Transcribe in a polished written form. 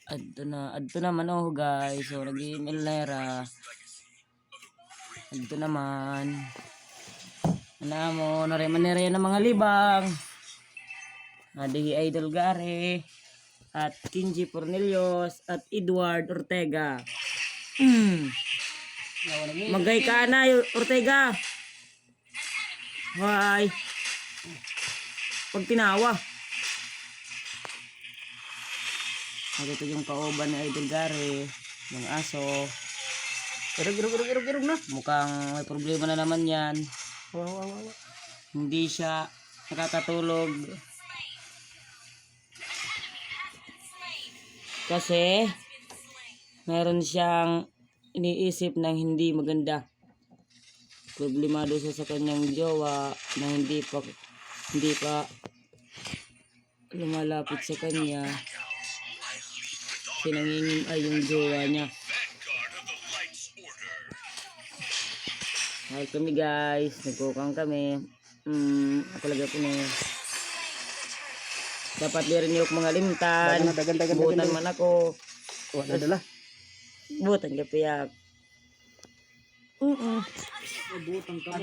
Adto naman oh guys. So nag-email na era. Adto naman. Ano mo, nare ng mga libang. Adihi Idol Gare at Kinji Cornelius at Edward Ortega. Magay ka na Ortega. Why? Pag tinawa. Ito yung kaoban na Idol Gare, yung aso. Irog na. Mukhang may problema na naman yan. Hindi siya nakakatulog. Kasi meron siyang iniisip na hindi maganda. Problemado siya sa kanyang jowa na hindi pa lumalapit sa kanya. Sinangingin ay yung jowa niya. Hi kami guys, nagkukang kami. Ako lagi po na dapat lirin yung mga limtan. Butan man ako. Wala dala. Butan kapiyak. Butan ka.